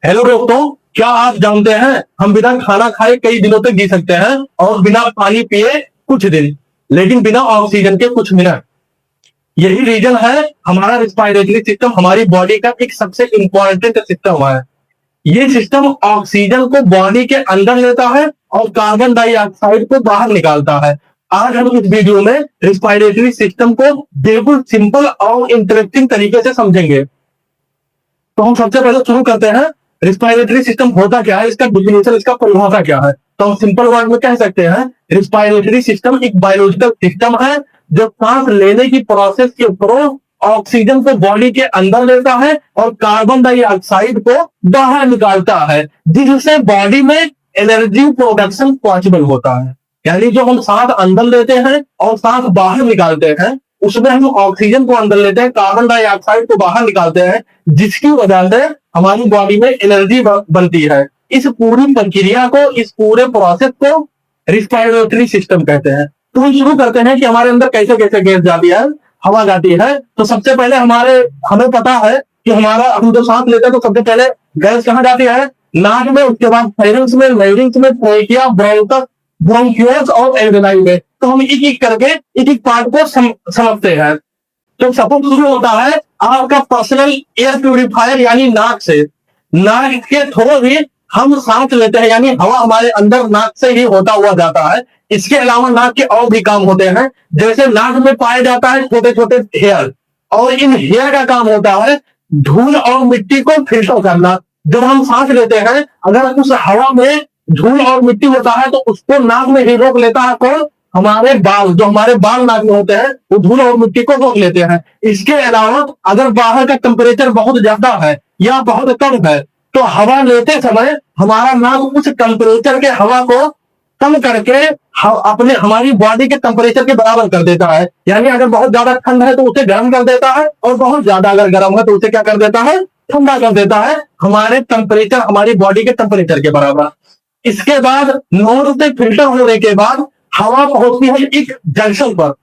Hello दोस्तों, क्या आप जानते हैं हम बिना खाना खाए कई दिनों तक जी सकते हैं और बिना पानी पिए कुछ दिन, लेकिन बिना ऑक्सीजन के कुछ मिनट। यही रीजन है हमारा रिस्पायरेटरी सिस्टम हमारी बॉडी का एक सबसे इंपॉर्टेंट सिस्टम है। ये सिस्टम ऑक्सीजन को बॉडी के अंदर लेता है और कार्बन डाइऑक्साइड को बाहर निकालता है। आज हम इस वीडियो में रिस्पायरेटरी सिस्टम को बिल्कुल सिंपल और इंटरेस्टिंग तरीके से समझेंगे। तो हम सबसे पहले शुरू करते हैं, रिस्पायरेटरी सिस्टम होता क्या है, इसका डिफिनेशन, इसका परिभाषा क्या है। तो हम सिंपल वर्ड में कह सकते हैं, रिस्पायरेटरी सिस्टम एक बायोलॉजिकल सिस्टम है जो सांस लेने की प्रोसेस के थ्रू ऑक्सीजन को बॉडी के अंदर लेता है और कार्बन डाइऑक्साइड को बाहर निकालता है, जिससे बॉडी में एनर्जी प्रोडक्शन पॉसिबल होता है। यानी जो हम सांस अंदर लेते हैं और सांस बाहर निकालते हैं, उसमें हम ऑक्सीजन को अंदर लेते हैं, कार्बन डाइऑक्साइड को बाहर निकालते हैं, जिसकी वजह से हमारी बॉडी में एनर्जी बनती है। इस पूरी प्रक्रिया को, इस पूरे प्रोसेस को रिस्पायरेटरी सिस्टम कहते हैं। तो हम शुरू करते हैं कि हमारे अंदर कैसे कैसे गैस जाती है, हवा जाती है। तो सबसे पहले हमें पता है कि हम जो सांस लेते हैं तो सबसे पहले गैस कहाँ जाती है, नाक में, उसके बाद फेरिंग्स में, लेरिंग्स में, ट्रेकिया, ब्रोंकस, ब्रोंकियल्स और एल्वेलाई में। तो हम एक एक करके एक एक पार्ट को समझते हैं। तो सपोज शुरू होता है आपका पर्सनल एयर प्यूरिफायर यानी नाक से। नाक के थ्रू ही हम सांस लेते हैं, यानी हवा हमारे अंदर नाक से ही होता हुआ जाता है। इसके अलावा नाक के और भी काम होते हैं, जैसे नाक में पाया जाता है छोटे छोटे हेयर, और इन हेयर का काम होता है धूल और मिट्टी को फिल्टर करना। जब हम सांस लेते हैं, अगर उस हवा में धूल और मिट्टी होता है तो उसको नाक में ही रोक लेता है कौन, हमारे बाल। जो हमारे बाल नाक में होते हैं वो धूल और मिट्टी को रोक लेते हैं। इसके अलावा अगर बाहर का टेम्परेचर बहुत ज्यादा है या बहुत कम है तो हवा लेते समय हमारा नाक उस टेम्परेचर के हवा को कम करके अपने हमारी बॉडी के टेम्परेचर के बराबर कर देता है। यानी अगर बहुत ज्यादा ठंड है तो उसे गर्म कर देता है, और बहुत ज्यादा अगर गर्म है तो उसे क्या कर देता है, ठंडा कर देता है, हमारे टेम्परेचर, हमारी बॉडी के टेम्परेचर के बराबर। इसके बाद नोज से फिल्टर होने के बाद हवा पहुंचती है एक जंक्शन पर।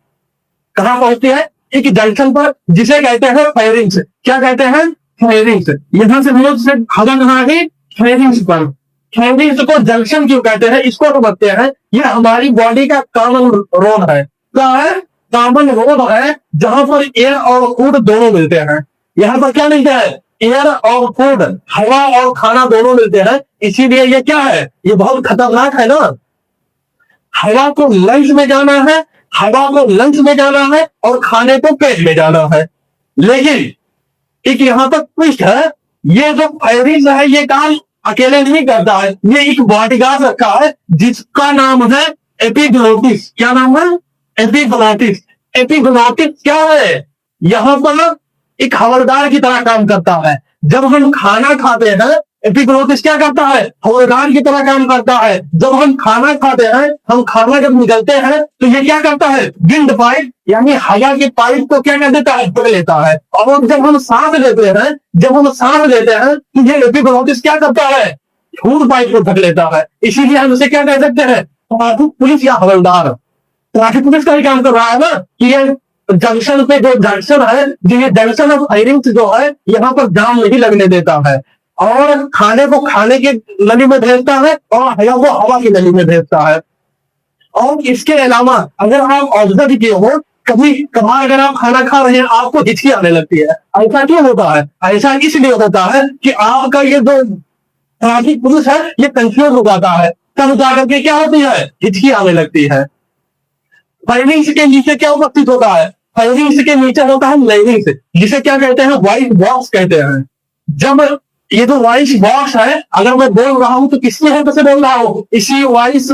कहां पहुंचती है, एक जंक्शन पर, जिसे कहते हैं फेरिंग्स। क्या कहते हैं, फेरिंग्स। यहां से नोज से हवा कहां गई, फेरिंग्स पर। फेरिंग्स को जंक्शन क्यों कहते हैं, इसको समझते हैं। यह हमारी बॉडी का कॉमन रोड है। क्या है, कॉमन रोड है, जहां पर एयर और फूड दोनों मिलते हैं। यहाँ पर क्या मिलता है, एयर और फूड, हवा और खाना दोनों मिलते हैं। इसीलिए ये क्या है, ये बहुत खतरनाक है ना। हवा को लंग्स में जाना है, हवा को लंग्स में जाना है, और खाने को पेट में जाना है। लेकिन एक यहां पर ट्विस्ट है, ये जो फेरिंग्स है ये काम अकेले नहीं करता है, ये एक बॉडीगार्ड रखा है जिसका नाम है एपिग्लोटिस। क्या नाम है, एपिग्लोटिस। एपिग्लोटिस क्या है, यहां पर एक हवलदार की तरह काम करता है। जब हम खाना खाते हैं, एपिग्लोटिस क्या करता है, हवलदार की तरह काम करता है। जब हम खाना खाते हैं, हम खाना जब निकलते हैं तो ये क्या करता है, विंड पाइप यानी हवा के पाइप को क्या कर देता है, पकड़ लेता है। और जब हम सांस लेते हैं, तो ये एपिग्लोटिस क्या करता है, फूड पाइप को ढक लेता है। इसीलिए हम उसे क्या कह सकते हैं, ट्रैफिक पुलिस या हवलदार। ट्रैफिक पुलिस का ही काम कर रहा है ना, कि ये जंक्शन पे जो जंक्शन है, ये जंक्शन ऑफ फायरिंग्स जो है, यहाँ पर जाम नहीं लगने देता है, और खाने को खाने की नली में भेजता है और हवा को हवा की नली में भेजता है। और इसके अलावा अगर आप ऑब्जर्व किए हो, कभी कभार अगर आप खाना खा रहे हैं आपको हिचकी आने लगती है। ऐसा क्यों होता है, ऐसा इसलिए होता है कि आपका ये जो ट्रैफिक पुलिस है ये कंफ्यूज हो जाता है, तब जाकर के क्या होती है, हिचकी आने लगती है। फायरिंग्स के नीचे क्या उपस्थित होता है, फायरिंग्स के नीचे होता है लेयरिंग्स, जिसे क्या कहते हैं, व्हाइट बॉक्स कहते हैं। जब ये जो वॉइस बॉक्स है, अगर मैं बोल रहा हूं तो किसकी हेल्प से बोल रहा हूं, इसी वॉइस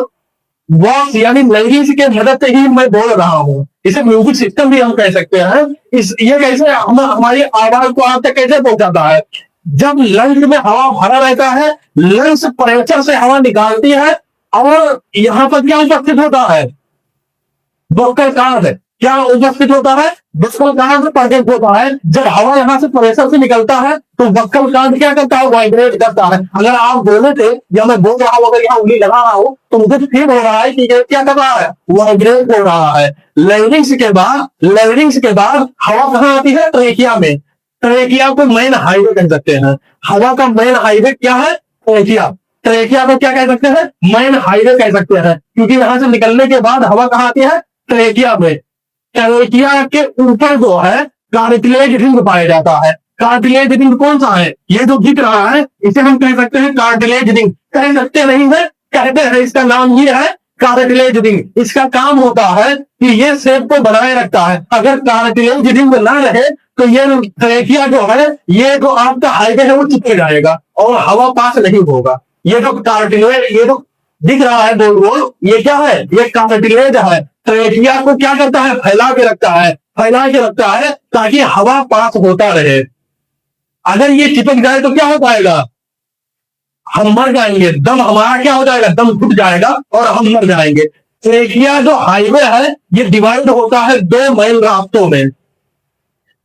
बॉक्स यानी लैंग्वेज के मदद से ही मैं बोल रहा हूं। इसे म्यूजिक सिस्टम भी हम कह सकते हैं। ये कैसे हमारी आवाज को आप तक कैसे पहुंचाता है, जब लंग्स में हवा भरा रहता है, लंग्स प्रेशर से हवा निकालती है, और यहाँ पर क्या उपस्थित होता है, वोकल कार्ड। क्या उपस्थित होता है, वोकल कार्ड प्रेजेंट होता है। जब हवा यहाँ से प्रेशर से निकलता है तो वोकल कार्ड क्या करता है, वाइब्रेट करता है। अगर आप बोले थे या मैं बोल रहा हूं, अगर यहाँ उंगली लगा रहा हूं तो मुझे फील हो रहा है कि क्या कर रहा है, वाइब्रेट हो रहा है। लेवरिंग्स के बाद हवा कहाँ आती है, ट्रेकिया में। ट्रेकिया को मेन हाईवे कह सकते हैं। हवा का मेन हाईवे क्या है? ट्रेकिया। ट्रेकिया को क्या कह सकते हैं? मेन हाईवे कह सकते हैं, क्योंकि यहां से निकलने के बाद हवा कहाँ आती है? ट्रेकिया में। ट्रेकिया के ऊपर जो है कार्टिलेज रिंग पाया जाता है। कार्टिलेज रिंग कौन सा है? ये जो दिख रहा है इसे हम कह सकते हैं कार्टिलेज रिंग। कह सकते नहीं है, कहते हैं। इसका नाम ये है कार्टिलेज रिंग। इसका काम होता है कि ये शेप को बनाए रखता है। अगर कार्टिलेज रिंग ना रहे तो ये ट्रेकिया जो है, ये जो आपका हाईवे है वो चिपक जाएगा और हवा पास नहीं होगा। ये जो कार्टिलेज, ये जो दिख रहा है गोल गोल, ये क्या है? ये कार्टिलेज है। ट्रेकिया को क्या करता है? फैला के रखता है। फैला के रखता है ताकि हवा पास होता रहे। अगर ये चिपक जाए तो क्या हो पाएगा? हम मर जाएंगे। दम हमारा क्या हो जाएगा? दम घुट जाएगा और हम मर जाएंगे। ट्रेकिया जो हाईवे है ये डिवाइड होता है दो मेन रास्तों में,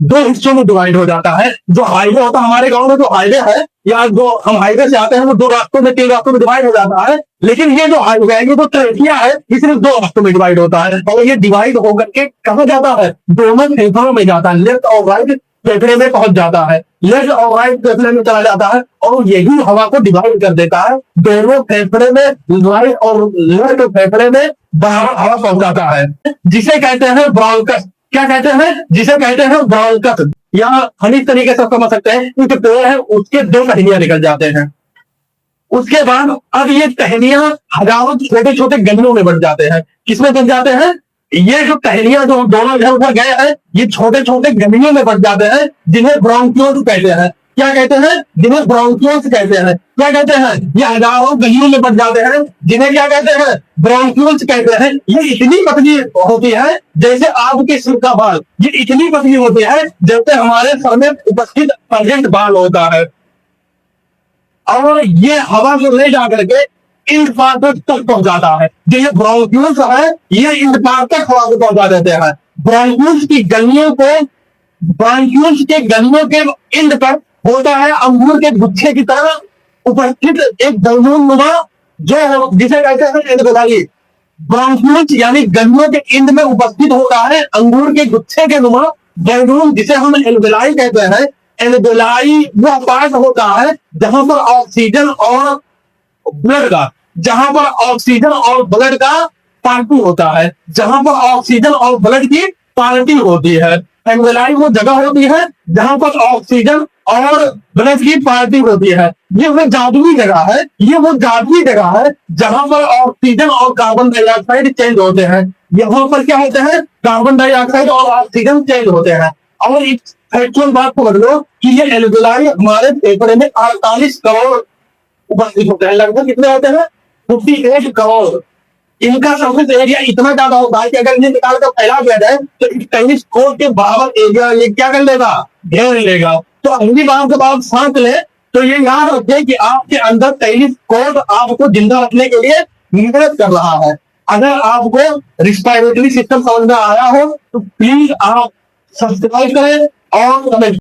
दो हिस्सों में डिवाइड हो जाता है। जो हाईवे होता है हमारे गांव में, जो हाईवे है या जो हम हाईवे से आते हैं, वो दो रास्तों में, तीन रास्तों में डिवाइड हो जाता है। लेकिन ये जो हाईवे है, ये जो ट्रेकिया है, ये सिर्फ दो रास्तों में डिवाइड होता है। और ये डिवाइड होकर के कहाँ जाता है? दोनों फेफड़ों में जाता है। लेफ्ट और राइट फेफड़े में पहुंच जाता है। लेफ्ट और राइट फेफड़े में चला जाता है और यही हवा को डिवाइड कर देता है। दोनों फेफड़े में, राइट और लेफ्ट फेफड़े में बाहर हवा पहुंचाता है, जिसे कहते हैं ब्रोंकस। क्या कहते हैं? जिसे कहते हैं ब्रोंकस। या हम इस तरीके से समझ सकते हैं, एक पेड़ है उसके दो टहनियां निकल जाते हैं। उसके बाद अब ये टहनियां हजारों छोटे छोटे गन्नों में बन जाते हैं। किसमें बन जाते हैं? ये जो टहनियां जो दोनों इधर उधर गए हैं, ये छोटे छोटे गन्नों में बन जाते हैं, जिन्हें ब्रोंकियोल्स कहते हैं। क्या कहते हैं? जिन्हें ब्रोंकियोल्स कहते हैं। क्या कहते हैं? ये हजारों गलियों में बन जाते हैं, जिन्हें क्या कहते हैं? ब्रोंकियोल्स कहते हैं। ये इतनी पतली होती है जैसे आपके सिर का बाल। ये इतनी पतली होती है जैसे हमारे सर में उपस्थित प्रेजेंट बाल होता है। और ये हवा को ले जाकर के इंड पार्ट तक पहुंचाता है। जो ये ब्रोंकियोल्स है, ये इंड पार्ट तक हवा को पहुंचा देते हैं। ब्रोंकियोल्स की गलियों को, ब्रोंकियोल्स के गलियों के इंड पर होता है अंगूर के गुच्छे की तरह उपस्थित एक दलदलनुमा, जो जिसे कहते हैं एल्वेओलाई। ब्रोंकियोल्स यानी गलियों के इंड में उपस्थित होता है अंगूर के गुच्छे के नुमा बैलून, जिसे हम एल्वेओलाई कहते हैं। एल्वेओलाई वह पार्ट होता है जहां पर ऑक्सीजन और ब्लड का, जहां पर ऑक्सीजन और ब्लड का पार्टी होता है, जहां पर ऑक्सीजन और ब्लड की पार्टी होती है। एल्वेओलाई वो जगह होती है जहां पर ऑक्सीजन और ब्लड की पार्टी होती है। ये वो जादुई जगह है, ये वो जादुई जगह है जहां पर ऑक्सीजन और कार्बन डाइऑक्साइड चेंज होते हैं। यहाँ पर क्या होते हैं? कार्बन डाइऑक्साइड और ऑक्सीजन चेंज होते हैं। और एक फैक्चुअल बात समझ लो कि ये एल्वेओलाई हमारे फेफड़े में 48 करोड़ उपस्थित होते हैं। लगभग कितने होते हैं? 58 करोड़। इनका सरफेस एरिया इतना ज्यादा होता है कि अगर इन्हें निकाल कर फैला दिया जाए तो टेनिस कोर्ट के बराबर एरिया ये क्या कर लेगा? घेर लेगा। तो अगली बार जब आप सांस ले तो ये याद रखें कि आपके अंदर टेनिस कोर्ट आपको जिंदा रखने के लिए मदद कर रहा है। अगर आपको रिस्पायरेटरी सिस्टम समझ में आया हो तो प्लीज आप सब्सक्राइब करें और